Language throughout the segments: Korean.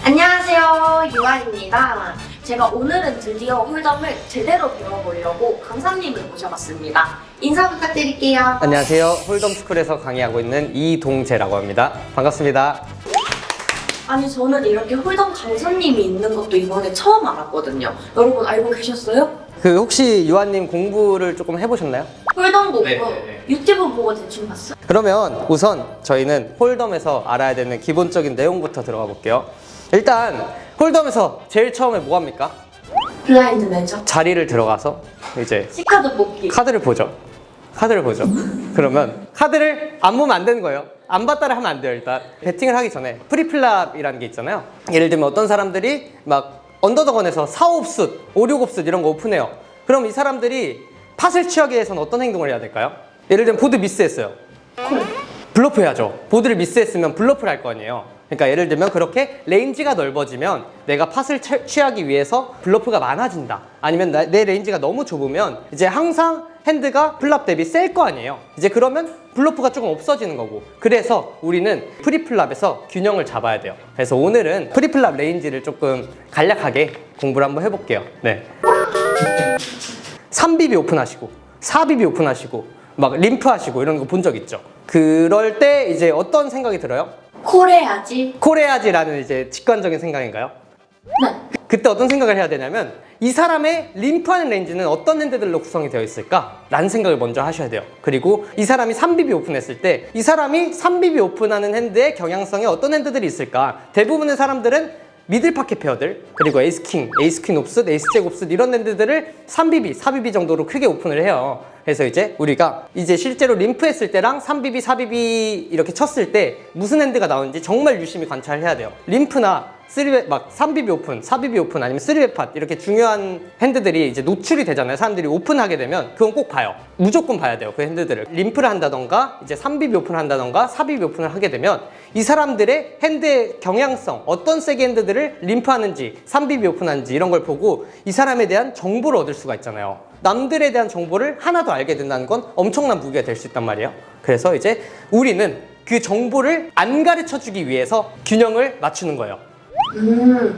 안녕하세요, 유아입니다. 제가 오늘은 드디어 홀덤을 제대로 배워보려고 강사님을 모셔봤습니다. 인사 부탁드릴게요. 안녕하세요. 홀덤스쿨에서 강의하고 있는 이동재라고 합니다. 반갑습니다. 아니, 저는 이렇게 홀덤 강사님이 있는 것도 이번에 처음 알았거든요. 여러분 알고 계셨어요? 혹시 유아님 공부를 조금 해보셨나요? 홀덤 보고 네. 유튜브 보고 대충 봤어요. 그러면 우선 저희는 홀덤에서 알아야 되는 기본적인 내용부터 들어가 볼게요. 일단 홀덤에서 제일 처음에 뭐 합니까? 블라인드 매저. 자리를 들어가서 이제 C카드 뽑기. 카드를 보죠. 그러면 카드를 안 보면 안 되는 거예요. 안 봤다를 하면 안 돼요. 일단 배팅을 하기 전에 프리플랍이라는 게 있잖아요. 예를 들면 어떤 사람들이 막 언더더건에서 4옵숫, 5, 6옵숫 이런 거 오픈해요. 그럼 이 사람들이 팟을 취하기 위해서는 어떤 행동을 해야 될까요? 예를 들면 보드 미스했어요. 블러프 해야죠. 보드를 미스했으면 블러프를 할 거 아니에요. 그러니까 예를 들면 그렇게 레인지가 넓어지면 내가 팟을 취하기 위해서 블러프가 많아진다. 아니면 내 레인지가 너무 좁으면 이제 항상 핸드가 플랍 대비 셀 거 아니에요. 이제 그러면 블러프가 조금 없어지는 거고. 그래서 우리는 프리플랍에서 균형을 잡아야 돼요. 그래서 오늘은 프리플랍 레인지를 조금 간략하게 공부를 한번 해볼게요. 네. 3BB 오픈하시고 4BB 오픈하시고 막 림프 하시고 이런 거 본 적 있죠? 그럴 때 이제 어떤 생각이 들어요? 콜해야지. 콜해야지라는 이제 직관적인 생각인가요? 네. 그때 어떤 생각을 해야 되냐면 이 사람의 림프하는 레인지는 어떤 핸드들로 구성이 되어 있을까? 라는 생각을 먼저 하셔야 돼요. 그리고 이 사람이 3BB 오픈했을 때 이 사람이 3BB 오픈하는 핸드의 경향성에 어떤 핸드들이 있을까? 대부분의 사람들은 미들 파켓 페어들, 그리고 에이스킹 옵숫, 에이스잭 옵숫 이런 핸드들을 3BB, 4BB 정도로 크게 오픈을 해요. 그래서 이제 우리가 이제 실제로 림프 했을 때랑 3BB, 4BB 이렇게 쳤을 때 무슨 핸드가 나오는지 정말 유심히 관찰해야 돼요. 림프나 3웹, 막 3BB 오픈, 4BB 오픈 아니면 3웹 팟 이렇게 중요한 핸드들이 이제 노출이 되잖아요. 사람들이 오픈하게 되면 그건 꼭 봐요. 무조건 봐야 돼요. 그 핸드들을. 림프를 한다던가 이제 3BB 오픈을 한다던가 4BB 오픈을 하게 되면 이 사람들의 핸드의 경향성, 어떤 세기 핸드들을 림프하는지 3BB 오픈하는지 이런 걸 보고 이 사람에 대한 정보를 얻을 수가 있잖아요. 남들에 대한 정보를 하나 더 알게 된다는 건 엄청난 무기가 될 수 있단 말이에요. 그래서 이제 우리는 그 정보를 안 가르쳐 주기 위해서 균형을 맞추는 거예요.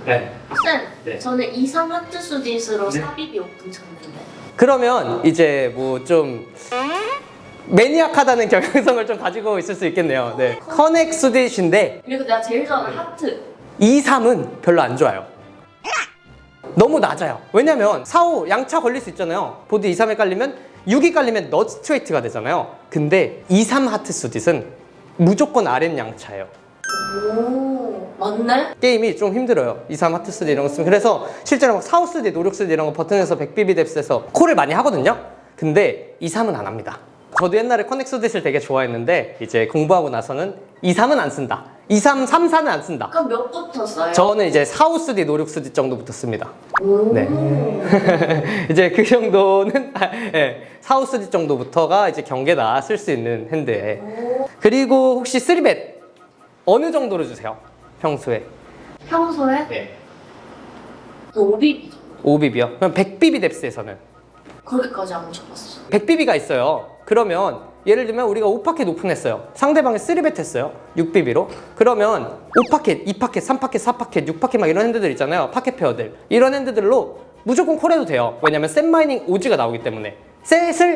네. 쌤, 네. 저는 2, 3 하트 수디스로 4BB 오픈 쳤는데. 그러면 이제 뭐 좀 매니악하다는 경향성을 좀 가지고 있을 수 있겠네요. 네. 커넥 수디신데 그리고 내가 제일 좋아하는 하트. 2, 3은 별로 안 좋아요. 너무 낮아요. 왜냐면 4, 5 양차 걸릴 수 있잖아요. 보드 2, 3에 깔리면 6이 깔리면 넛 스트레이트가 되잖아요. 근데 2, 3 하트 수딧은 무조건 아랫 양차예요. 오, 맞네? 게임이 좀 힘들어요. 2, 3 하트 수디 이런 거 쓰면. 그래서 실제로 막 4, 5 수디, 노력 수디 이런 거 버튼에서 100BB 뎁스에서 콜을 많이 하거든요. 근데 2, 3은 안 합니다. 저도 옛날에 커넥 수딧을 되게 좋아했는데 이제 공부하고 나서는 2, 3은 안 쓴다. 2, 3, 3, 4는 안 쓴다. 그럼 몇 부터 써요? 저는 이제 4, 5 수디, 노력 수디 정도부터 씁니다. 오. 네. 이제 그 정도는 네, 4, 5 수디 정도부터가 이제 경계다 쓸 수 있는 핸드에. 그리고 혹시 3벳 어느 정도로 주세요? 평소에? 평소에? 네. 5BB 정도. 5BB요? 그럼 100BB 뎁스에서는? 그렇게까지 안 쳐봤어. 100BB가 있어요. 그러면 예를 들면 우리가 5파켓 오픈했어요. 상대방이 3벳 했어요. 6BB로. 그러면 5파켓, 2파켓, 3파켓, 4파켓, 6파켓 막 이런 핸드들 있잖아요. 파켓 페어들. 이런 핸드들로 무조건 콜해도 돼요. 왜냐면 셋 마이닝 오즈가 나오기 때문에.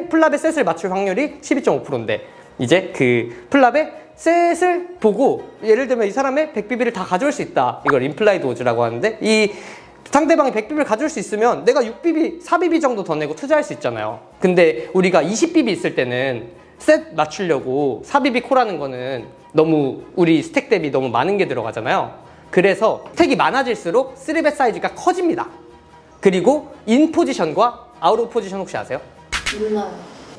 플랍의 셋을 맞출 확률이 12.5%인데 이제 그 플랍의 셋을 보고 예를 들면 이 사람의 100BB를 다 가져올 수 있다. 이걸 임플라이드 오즈라고 하는데 이 상대방이 100BB를 가져올 수 있으면 내가 6BB, 4BB 정도 더 내고 투자할 수 있잖아요. 근데 우리가 20BB 있을 때는 셋 맞추려고 4BB 콜하는 거는 너무 우리 스택 대비 너무 많은 게 들어가잖아요. 그래서 스택이 많아질수록 3벳 사이즈가 커집니다. 그리고 인 포지션과 아웃 오브 포지션 혹시 아세요? 몰라요.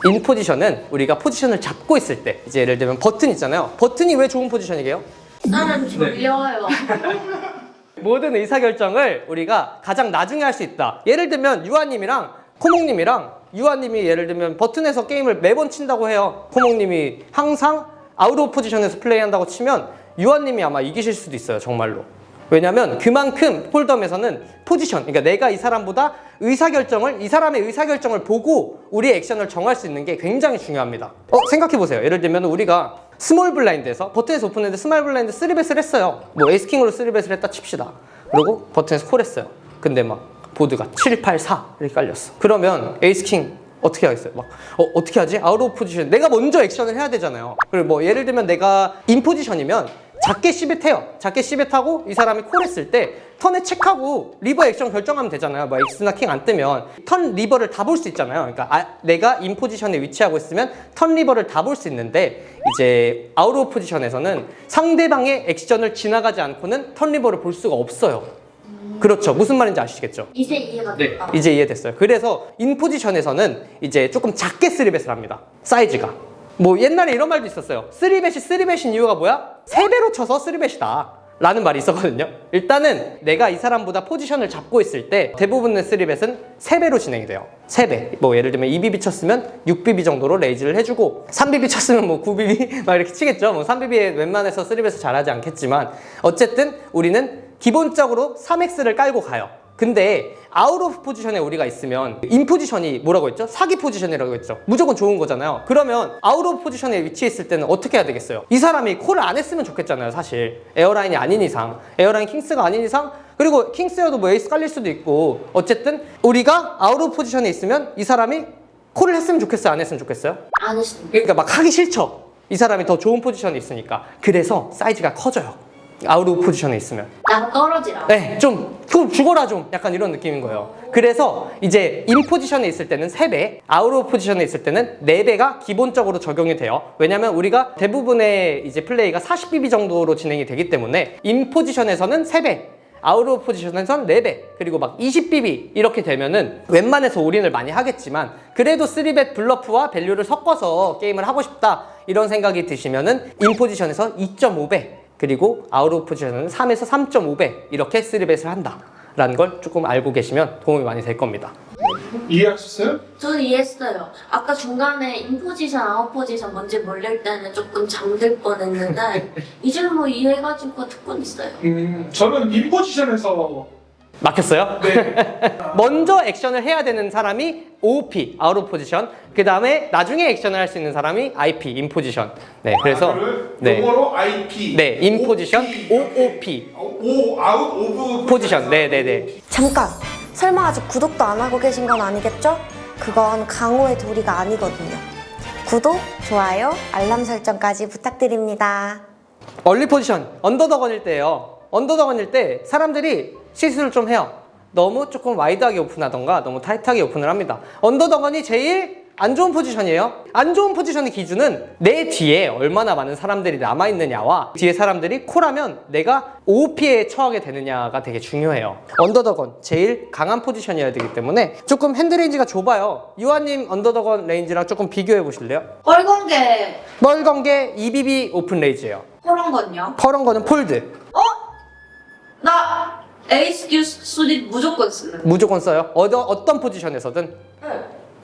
인 포지션은 우리가 포지션을 잡고 있을 때 이제 예를 들면 버튼 있잖아요. 버튼이 왜 좋은 포지션이게요? 나는 졸려요. 모든 의사결정을 우리가 가장 나중에 할 수 있다. 예를 들면 유아님이랑 코몽님이랑 유아님이 예를 들면 버튼에서 게임을 매번 친다고 해요. 코몽님이 항상 아웃 오브 포지션에서 플레이한다고 치면 유아님이 아마 이기실 수도 있어요. 정말로. 왜냐면 그만큼 홀덤에서는 포지션, 그러니까 내가 이 사람보다 이 사람의 의사결정을 보고 우리의 액션을 정할 수 있는 게 굉장히 중요합니다. 생각해보세요. 예를 들면 우리가 스몰 블라인드에서 버튼에서 오픈했는데 스몰 블라인드 3벳을 했어요. 뭐 에이스킹으로 3벳을 했다 칩시다. 그리고 버튼에서 콜했어요. 근데 막 보드가 7, 8, 4 이렇게 깔렸어. 그러면 에이스킹 어떻게 하겠어요? 막 어떻게 하지? 아웃 오브 포지션. 내가 먼저 액션을 해야 되잖아요. 그리고 뭐 예를 들면 내가 인 포지션이면 작게 시벳해요. 작게 시벳하고 이 사람이 콜했을 때 턴에 체크하고 리버 액션 결정하면 되잖아요. 뭐 X나 킹 안 뜨면 턴 리버를 다 볼 수 있잖아요. 그러니까 내가 인 포지션에 위치하고 있으면 턴 리버를 다 볼 수 있는데 이제 아웃 오브 포지션에서는 상대방의 액션을 지나가지 않고는 턴 리버를 볼 수가 없어요. 그렇죠. 무슨 말인지 아시겠죠? 이제 이해가 네, 됐다. 이제 이해됐어요. 그래서 인 포지션에서는 이제 조금 작게 3벳을 합니다. 사이즈가. 뭐 옛날에 이런 말도 있었어요. 3벳이 3벳인 이유가 뭐야? 3배로 쳐서 3벳이다 라는 말이 있었거든요. 일단은 내가 이 사람보다 포지션을 잡고 있을 때 대부분의 3벳은 3배로 진행이 돼요. 3배. 뭐 예를 들면 2BB 쳤으면 6BB 정도로 레이즈를 해주고 3BB 쳤으면 뭐 9BB 막 이렇게 치겠죠. 뭐 3BB에 웬만해서 3벳을 잘하지 않겠지만 어쨌든 우리는 기본적으로 3X를 깔고 가요. 근데 아웃 오브 포지션에 우리가 있으면 인 포지션이 뭐라고 했죠? 사기 포지션이라고 했죠. 무조건 좋은 거잖아요. 그러면 아웃 오브 포지션에 위치해 있을 때는 어떻게 해야 되겠어요? 이 사람이 콜을 안 했으면 좋겠잖아요. 사실 에어라인이 아닌 이상, 에어라인 킹스가 아닌 이상, 그리고 킹스여도 뭐 에이스 깔릴 수도 있고 어쨌든 우리가 아웃 오브 포지션에 있으면 이 사람이 콜을 했으면 좋겠어요? 안 했으면 좋겠어요? 안 했습니다. 그러니까 막 하기 싫죠. 이 사람이 더 좋은 포지션에 있으니까. 그래서 사이즈가 커져요. 아웃 오브 포지션에 있으면. 나가 떨어지라. 네, 그럼 죽어라 좀 약간 이런 느낌인 거예요. 그래서 이제 인 포지션에 있을 때는 3배, 아웃 오브 포지션에 있을 때는 4배가 기본적으로 적용이 돼요. 왜냐면 우리가 대부분의 이제 플레이가 40BB 정도로 진행이 되기 때문에 인 포지션에서는 3배, 아웃 오브 포지션에서는 4배, 그리고 막 20BB 이렇게 되면은 웬만해서 올인을 많이 하겠지만 그래도 3벳 블러프와 밸류를 섞어서 게임을 하고 싶다 이런 생각이 드시면은 인 포지션에서 2.5배, 그리고 아웃 오브 포지션은 3에서 3.5배 이렇게 3벳을 한다라는 걸 조금 알고 계시면 도움이 많이 될 겁니다. 이해하셨어요? 저는 이해했어요. 아까 중간에 인 포지션, 아웃 포지션 뭔지 모를 때는 조금 잠들 뻔했는데 이제 뭐 이해해가지고 듣고 있어요. 저는 인 포지션에서 막혔어요? 네. 먼저 액션을 해야 되는 사람이 OOP, 아웃 오브 포지션. 그 다음에 나중에 액션을 할 수 있는 사람이 IP, 인 포지션. 네, 그래서 네, 영어로 IP. 네, 인 포지션, OOP, O 아웃 오브 포지션. 네, 네, 네. 잠깐! 설마 아직 구독도 안 하고 계신 건 아니겠죠? 그건 강호의 도리가 아니거든요. 구독, 좋아요, 알람 설정까지 부탁드립니다. 얼리 포지션, 언더더건일 때예요. 언더더건일 때 사람들이 실수를 좀 해요. 너무 조금 와이드하게 오픈하던가 너무 타이트하게 오픈을 합니다. 언더더건이 제일 안 좋은 포지션이에요. 안 좋은 포지션의 기준은 내 뒤에 얼마나 많은 사람들이 남아있느냐와 뒤에 사람들이 콜하면 내가 OOP에 처하게 되느냐가 되게 중요해요. 언더더건 제일 강한 포지션이어야 되기 때문에 조금 핸드레인지가 좁아요. 유아님 언더더건 레인지랑 조금 비교해 보실래요? 빨간 게 멀건 게 2BB 오픈 레이즈예요. 그런 건요? 퍼런 거는 폴드. 나 에이스 듀스 수립 무조건 쓰는. 무조건 써요. 어떤 포지션에서든. 네.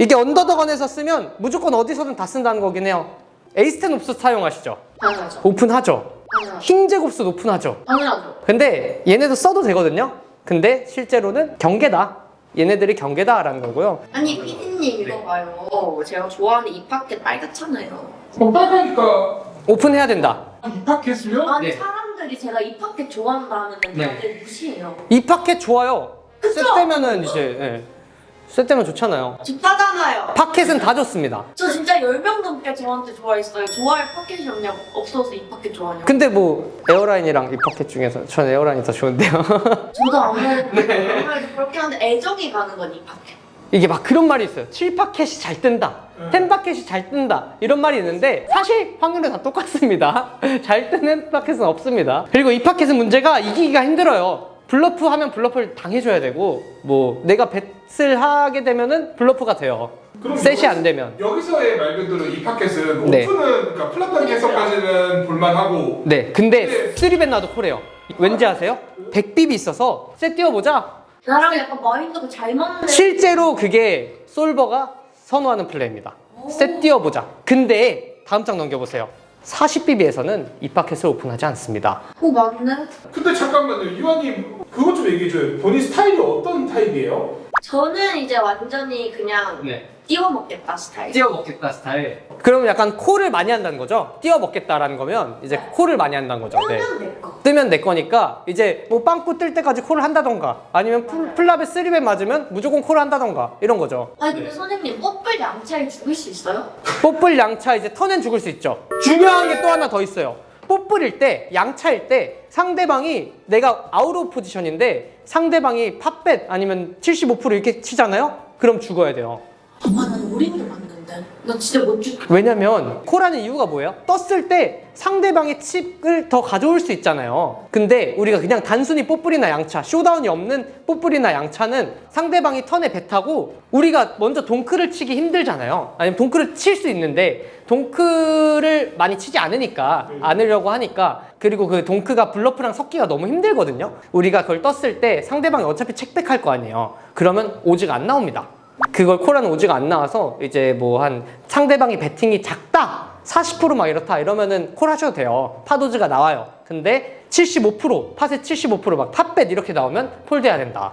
이게 언더더건에서 쓰면 무조건 어디서든 다 쓴다는 거긴 해요. 에이스텐 옵스 사용하시죠? 당연하죠. 오픈하죠? 당연하죠. 킹잭 옵스 오픈하죠? 당연하죠. 근데 얘네도 써도 되거든요? 근데 실제로는 경계다. 얘네들이 경계다라는 거고요. 아니 피디님 이거 봐요. 제가 좋아하는 이 파켓 빨갛잖아요. 빨가니까 오픈해야 된다. 입학했으면 아니 네. 사람들이 제가 이 파켓 좋아한다 하면 네. 다들 무시해요. 이 파켓 좋아요. 그쵸? 셋 되면은 이제 셋 되면 좋잖아요. 좋다잖아요. 파켓은 다 좋습니다. 저 진짜 10명 넘게 저한테 좋아했어요. 좋아할 파켓이 없어서 이 파켓 좋아해요. 근데 뭐 에어라인이랑 이 파켓 중에서 저는 에어라인이 더 좋은데요. 저도 아무래도 그렇게 하는데 애정이 가는 건 이 파켓. 이게 막 그런 말이 있어요. 7파켓이 잘 뜬다. 10파켓이 잘 뜬다. 이런 말이 있는데 사실 확률은 다 똑같습니다. 잘 뜨는 파켓은 없습니다. 그리고 이 파켓은 문제가 이기기가 힘들어요. 블러프 하면 블러프를 당해줘야 되고 뭐 내가 뱃을 하게 되면은 블러프가 돼요. 그럼 셋이 안 되면. 여기서의 말 그대로 이 파켓은 네. 오픈은 그러니까 플랫 단계에서까지는 볼만하고 네, 근데 3벳 나도 콜해요. 왠지 아세요? 100빕이 있어서 셋 띄워보자. 나랑 약간 마인드가 잘 맞는. 실제로 그게 솔버가 선호하는 플레이입니다. 셋 띄워보자. 근데 다음 장 넘겨보세요. 40BB에서는 이 파켓을 오픈하지 않습니다. 맞네. 근데 잠깐만요 유아님 그것 좀 얘기해줘요. 본인 스타일이 어떤 타입이에요? 저는 이제 완전히 그냥 네. 띄워 먹겠다 스타일. 띄워 먹겠다 스타일. 그러면 약간 콜을 많이 한다는 거죠? 띄워 먹겠다라는 거면 이제 네. 콜을 많이 한다는 거죠. 네. 뜨면 내 거. 뜨면 내 거니까 이제 뭐 빵꾸 뜰 때까지 콜을 한다던가 아니면 플랍에 3배 맞으면 무조건 콜을 한다던가 이런 거죠. 아니 근데 선생님 뽀글 양차에 죽을 수 있어요? 뽀플 양차 이제 턴엔 죽을 수 있죠. 중요한 게 또 하나 더 있어요. 뽀플일 때 양차일 때 상대방이 내가 아웃 오브 포지션인데 상대방이 팝bet 아니면 75% 이렇게 치잖아요? 그럼 죽어야 돼요. 난 오링도 맞는데. 나 진짜 못 죽. 왜냐면 콜하는 이유가 뭐예요? 떴을 때 상대방의 칩을 더 가져올 수 있잖아요. 근데 우리가 그냥 단순히 뽀플이나 양차, 쇼다운이 없는 뽀플이나 양차는 상대방이 턴에 배 타고 우리가 먼저 동크를 치기 힘들잖아요. 아니면 동크를 칠 수 있는데 동크를 많이 치지 않으려고 하니까 그리고 그 동크가 블러프랑 섞기가 너무 힘들거든요. 우리가 그걸 떴을 때 상대방이 어차피 책백할 거 아니에요. 그러면 오즈가 안 나옵니다. 그걸 콜하는 오즈가 안 나와서 이제 뭐 한 상대방이 배팅이 작다 40% 막 이렇다 이러면은 콜 하셔도 돼요. 팟오즈가 나와요. 근데 75% 팟에 75% 막 팟벳 이렇게 나오면 폴드해야 된다.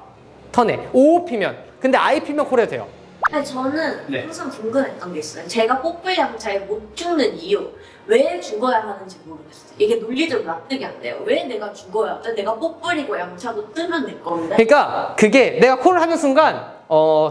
턴에 5피면 근데 IP면 콜해도 돼요. 아니 저는 네. 항상 궁금했던 게 있어요. 제가 뽀글 양차에 못 죽는 이유. 왜 죽어야 하는지 모르겠어요. 이게 논리적으로 납득이 안 돼요. 왜 내가 죽어야 돼? 내가 뽀글이고 양차도 뜨면 내 건데. 그러니까 그게 내가 콜을 하는 순간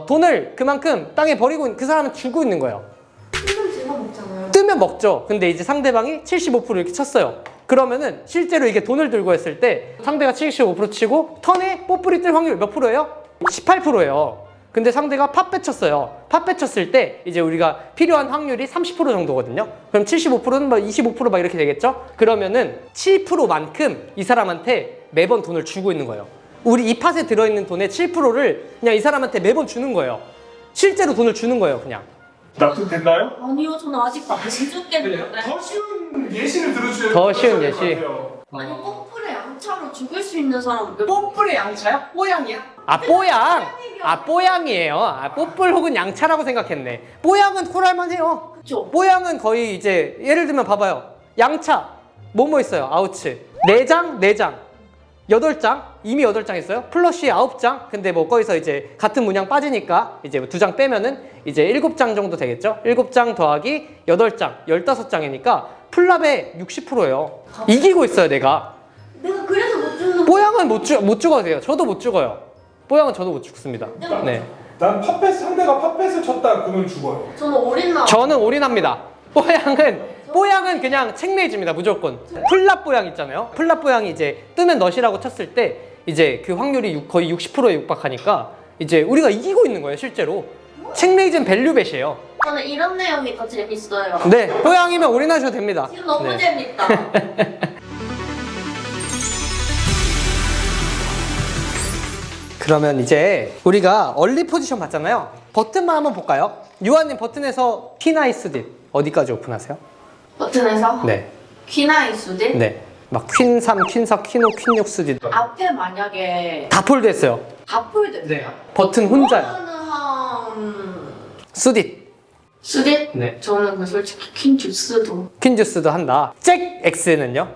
돈을 그만큼 땅에 버리고 그 사람은 주고 있는 거예요. 뜨면 제가 먹잖아요. 뜨면 먹죠. 근데 이제 상대방이 75% 이렇게 쳤어요. 그러면은 실제로 이게 돈을 들고 했을 때 상대가 75% 치고 턴에 뽀플이 뜰 확률 몇 프로예요? 18%예요. 근데 상대가 팟bet 쳤어요. 팟bet 쳤을 때 이제 우리가 필요한 확률이 30% 정도거든요. 그럼 75%는 뭐 25% 막 이렇게 되겠죠? 그러면은 7%만큼 이 사람한테 매번 돈을 주고 있는 거예요. 우리 이 팟에 들어있는 돈의 7%를 그냥 이 사람한테 매번 주는 거예요. 실제로 돈을 주는 거예요, 그냥. 납득됐나요? 아니요, 저는 아직 안 죽겠는데. 더 쉬운 예시를 들어주셔야 더 쉬운 될것 예시. 같아요. 아니 뽀글의 양차로 죽을 수 있는 사람 몇 뽀플의 양차야? 뽀양이야? 아 뽀양! 아 뽀양이에요. 아 뽀플 혹은 양차라고 생각했네. 뽀양은 콜할만 해요. 그쵸? 뽀양은 거의 이제 예를 들면 봐봐요. 양차 뭐뭐 있어요? 아우츠 4장 4장 8장 이미 8장 있어요. 플러시 9장 근데 뭐 거기서 이제 같은 문양 빠지니까 이제 2장 빼면은 이제 7장 정도 되겠죠. 7장 더하기 8장 15장이니까 플랍의 60%예요. 이기고 있어요 내가. 내가 그래서 못 죽는 뽀양은 못 죽어도 돼요. 저도 못 죽어요. 뽀양은 저도 못 죽습니다. 네. 난 팝펫 상대가 팝펫을 쳤다 그러면 죽어요. 저는 올인나. 저는 올인합니다. 뽀양은 그냥 책메이즈입니다. 무조건. 플랍 뽀양 있잖아요. 플랍 뽀양이 이제 뜨면 넛이라고 쳤을 때 이제 그 확률이 거의 60%에 육박하니까 이제 우리가 이기고 있는 거예요, 실제로. 책메이즈는 밸류벳이에요. 저는 이런 내용이 더 재밌어요. 네, 뽀양이면 올인하셔도 됩니다. 지금 너무 네. 재밌다. 그러면 이제 우리가 얼리 포지션 봤잖아요. 버튼만 한번 볼까요? 유아님 버튼에서 퀸아이스 딥 어디까지 오픈하세요? 버튼에서 네. 퀸아이수디 네. 막 퀸 3, 퀸 4, 퀸 5, 퀸 6 스디 앞에 만약에 다 폴드했어요. 다 폴드돼요? 버튼 혼자요. 저는 한 수디. 수디? 네. 저는 그 솔직히 퀸 주스도 퀸 주스도 한다. 잭 X는요?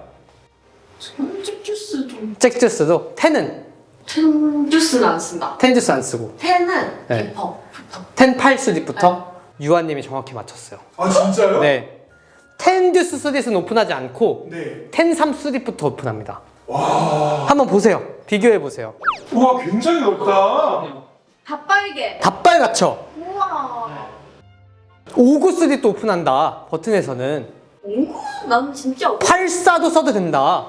잭 주스도 잭 주스도 10은 텐 주스는 안 쓴다. 10 주스 안 쓰고 텐은 네. 디퍼부터 10 8 수디부터 유아님이 정확히 맞췄어요. 아 진짜요? 네. 10 듀스 수디스는 오픈하지 않고 네. 10 3 수디부터 오픈합니다. 와. 한번 보세요. 비교해 보세요. 우와 굉장히 넓다. 다 빨개. 다 빨갛죠? 우와. 5구 수디 또 오픈한다. 버튼에서는 오, 난 진짜 84도 써도 된다.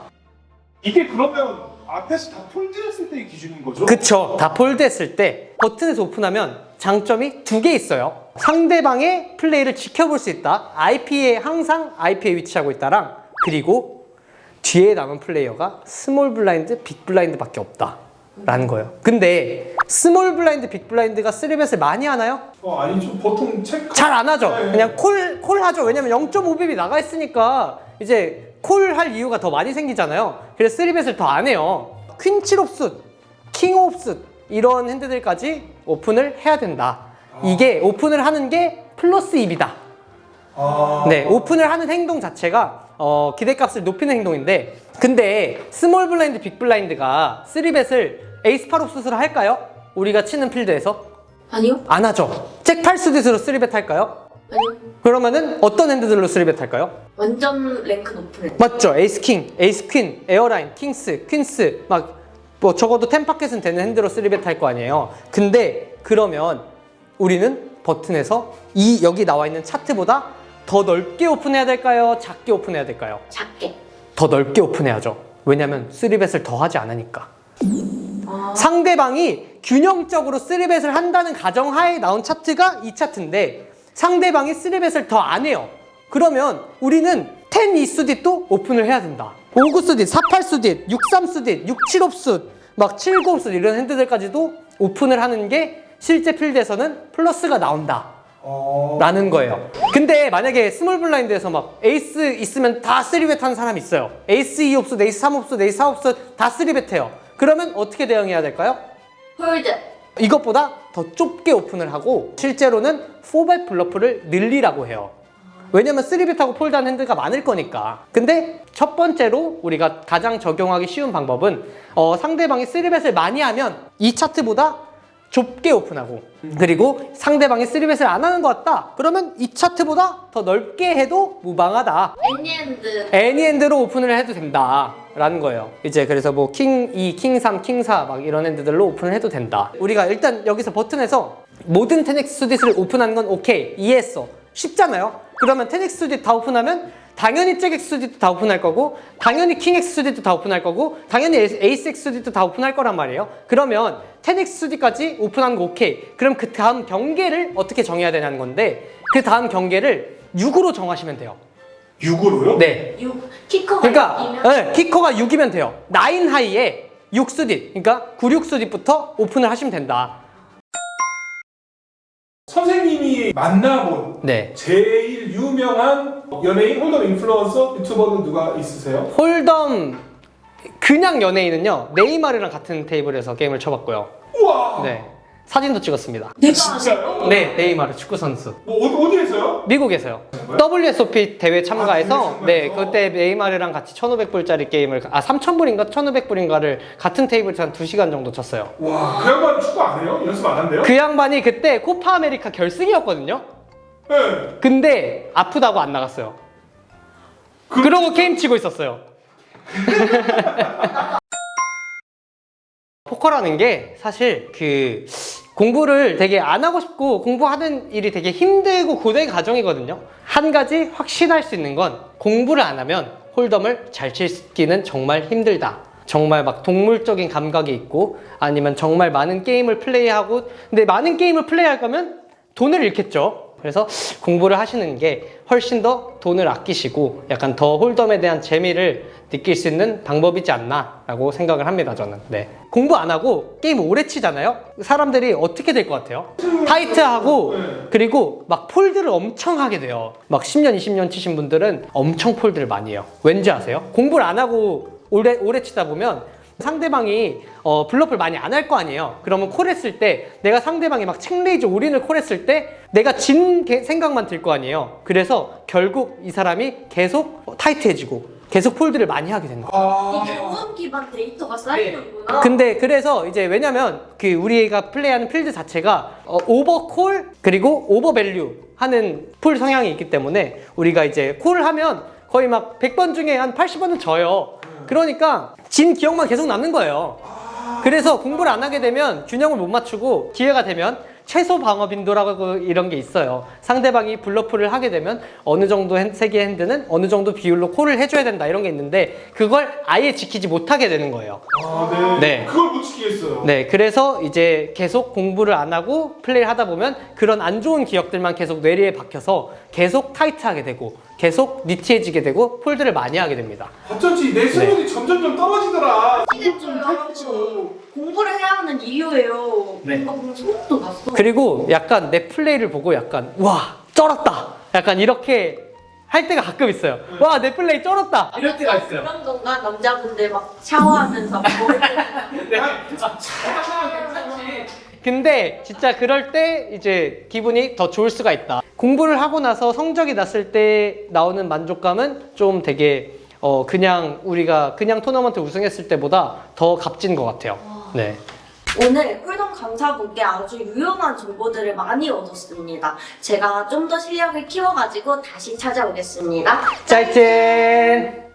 이게 그러면 앞에서 다 폴드했을 때의 기준인 거죠? 그쵸. 다 폴드했을 때 버튼에서 오픈하면 장점이 2개 있어요. 상대방의 플레이를 지켜볼 수 있다. IP에 항상 IP에 위치하고 있다랑 그리고 뒤에 남은 플레이어가 스몰 블라인드, 빅 블라인드밖에 없다 라는 거예요. 근데 스몰 블라인드, 빅 블라인드가 3벳을 많이 하나요? 아니죠. 보통 체크. 잘 안 하죠. 네. 그냥 콜 하죠. 왜냐면 0.5빕이 나가 있으니까 이제 콜 할 이유가 더 많이 생기잖아요. 그래서 3벳을 더 안 해요. 퀸 7 옵스, 킹 옵스 이런 핸드들까지 오픈을 해야 된다. 이게 오픈을 하는 게 플러스 2이다. 네, 오픈을 하는 행동 자체가 기대값을 높이는 행동인데 근데 스몰 블라인드, 빅 블라인드가 3벳을 에이스 8 옵스로 할까요? 우리가 치는 필드에서? 아니요? 안 하죠. 잭 8수딧으로 3벳 할까요? 아니요. 그러면은 어떤 핸드들로 3벳 할까요? 완전 랭크 높은 애. 맞죠. 에이스 킹, 에이스 퀸, 에어라인, 킹스, 퀸스 막 뭐 적어도 10파켓은 되는 핸드로 3벳 할 거 아니에요. 근데 그러면 우리는 버튼에서 이 여기 나와 있는 차트보다 더 넓게 오픈해야 될까요? 작게 오픈해야 될까요? 작게. 더 넓게 오픈해야죠. 왜냐면 3벳을 더 하지 않으니까. 아. 상대방이 균형적으로 3벳을 한다는 가정하에 나온 차트가 이 차트인데 상대방이 3벳을 더 안 해요. 그러면 우리는 10 2수딧도 오픈을 해야 된다. 5구수딧, 48수딧, 63수딧, 67옵수, 막 79옵수 이런 핸드들까지도 오픈을 하는 게 실제 필드에서는 플러스가 나온다. 라는 거예요. 근데 만약에 스몰 블라인드에서 막 에이스 있으면 다 3벳 하는 사람이 있어요. 에이스 2옵수, 에이스 3옵수, 에이스 4옵수 다 3벳 해요. 그러면 어떻게 대응해야 될까요? 홀드. 이것보다 더 좁게 오픈을 하고 실제로는 4벳 블러프를 늘리라고 해요. 왜냐면 3벳하고 폴드한 핸드가 많을 거니까. 근데 첫 번째로 우리가 가장 적용하기 쉬운 방법은 상대방이 3벳을 많이 하면 이 차트보다 좁게 오픈하고 그리고 상대방이 3벳을 안 하는 것 같다. 그러면 이 차트보다 더 넓게 해도 무방하다. 애니핸드. 애니핸드로 오픈을 해도 된다 라는 거예요. 이제 그래서 뭐 킹 2, 킹 3, 킹 4 막 이런 핸드들로 오픈을 해도 된다. 우리가 일단 여기서 버튼에서 모든 10X 수딧을 오픈하는 건 오케이 이해했어. 쉽잖아요. 그러면 10X 수딧 다 오픈하면 당연히 잭X 수딧도 다 오픈할 거고 당연히 킹X 수딧도 다 오픈할 거고 당연히 에이스X 수딧도 다 오픈할 거란 말이에요. 그러면 10X 수딧까지 오픈한 거 오케이. 그럼 그 다음 경계를 어떻게 정해야 되냐는 건데 그 다음 경계를 6으로 정하시면 돼요. 6으로요? 네. 6. 키커가 그러니까 6이면 네, 키커가 6이면 돼요. 9 하이에 6수딧 그러니까 9, 6수딧부터 오픈을 하시면 된다. 선생님이 만나본 네. 제일 유명한 연예인, 홀더 인플루언서, 유튜버는 누가 있으세요? 홀덤 그냥 연예인은요 네이마르랑 같은 테이블에서 게임을 쳐봤고요. 우와! 네. 사진도 찍었습니다. 내가 진짜요? 네, 네이마르 축구 선수. 뭐 어디에서요? 미국에서요. 정말요? WSOP 대회 참가해서 대회 네, 참가해서? 그때 네이마르랑 같이 1,500불짜리 게임을 3,000불인가 1,500불인가를 같은 테이블에서 한 2시간 정도 쳤어요. 와, 그 양반 축구 안 해요? 연습 안 한대요? 그 양반이 그때 코파 아메리카 결승이었거든요. 네. 근데 아프다고 안 나갔어요. 그러고 게임 치고 있었어요. 포커라는 게 사실 그 공부를 되게 안 하고 싶고 공부하는 일이 되게 힘들고 고된 과정이거든요. 한 가지 확신할 수 있는 건 공부를 안 하면 홀덤을 잘 치기는 정말 힘들다. 정말 막 동물적인 감각이 있고 아니면 정말 많은 게임을 플레이하고 근데 많은 게임을 플레이할 거면 돈을 잃겠죠. 그래서 공부를 하시는 게 훨씬 더 돈을 아끼시고 약간 더 홀덤에 대한 재미를 느낄 수 있는 방법이지 않나 라고 생각을 합니다. 저는. 네. 공부 안 하고 게임 오래 치잖아요. 사람들이 어떻게 될 것 같아요? 타이트하고 그리고 막 폴드를 엄청 하게 돼요. 막 10년 20년 치신 분들은 엄청 폴드를 많이 해요. 왠지 아세요? 공부를 안 하고 오래 치다 보면 상대방이 블러프를 많이 안 할 거 아니에요. 그러면 콜했을 때 내가 상대방이 막 책레이즈 올인을 콜했을 때 내가 진 생각만 들 거 아니에요. 그래서 결국 이 사람이 계속 타이트해지고 계속 폴드를 많이 하게 된다. 아. 이 경험 기반 데이터가 쌓이는구나. 근데 그래서 이제 왜냐면 그 우리가 플레이하는 필드 자체가 오버콜 그리고 오버밸류 하는 풀 성향이 있기 때문에 우리가 이제 콜을 하면 거의 막 100번 중에 한 80번은 져요. 그러니까 진 기억만 계속 남는 거예요. 그래서 공부를 안 하게 되면 균형을 못 맞추고 기회가 되면 최소 방어 빈도라고 이런 게 있어요. 상대방이 블러프를 하게 되면 어느 정도 세기의 핸드는 어느 정도 비율로 콜을 해줘야 된다 이런 게 있는데 그걸 아예 지키지 못하게 되는 거예요. 아, 네. 네. 그걸 못 지키겠어요. 네, 그래서 이제 계속 공부를 안 하고 플레이를 하다 보면 그런 안 좋은 기억들만 계속 뇌리에 박혀서 계속 타이트하게 되고 계속 니티해지게 되고 폴드를 많이 하게 됩니다. 어쩐지 내 승률이 점점점 떨어지더라. 이게 좀 공부를 해야 하는 이유예요. 네. 뭔가 보면 소름도 났어. 그리고 약간 내 플레이를 보고 약간 와 쩔었다 약간 이렇게 할 때가 가끔 있어요. 와 내 플레이 쩔었다 이럴 때가 있어요. 그런 건가? 남자분들 막 샤워하면서 근데 진짜 그럴 때 이제 기분이 더 좋을 수가 있다. 공부를 하고 나서 성적이 났을 때 나오는 만족감은 좀 되게 그냥 우리가 그냥 토너먼트 우승했을 때보다 더 값진 것 같아요. 네. 오늘 홀덤 이번 강사분께 아주 유용한 정보들을 많이 얻었습니다. 제가 좀 더 실력을 키워가지고 다시 찾아오겠습니다. 짜이찐!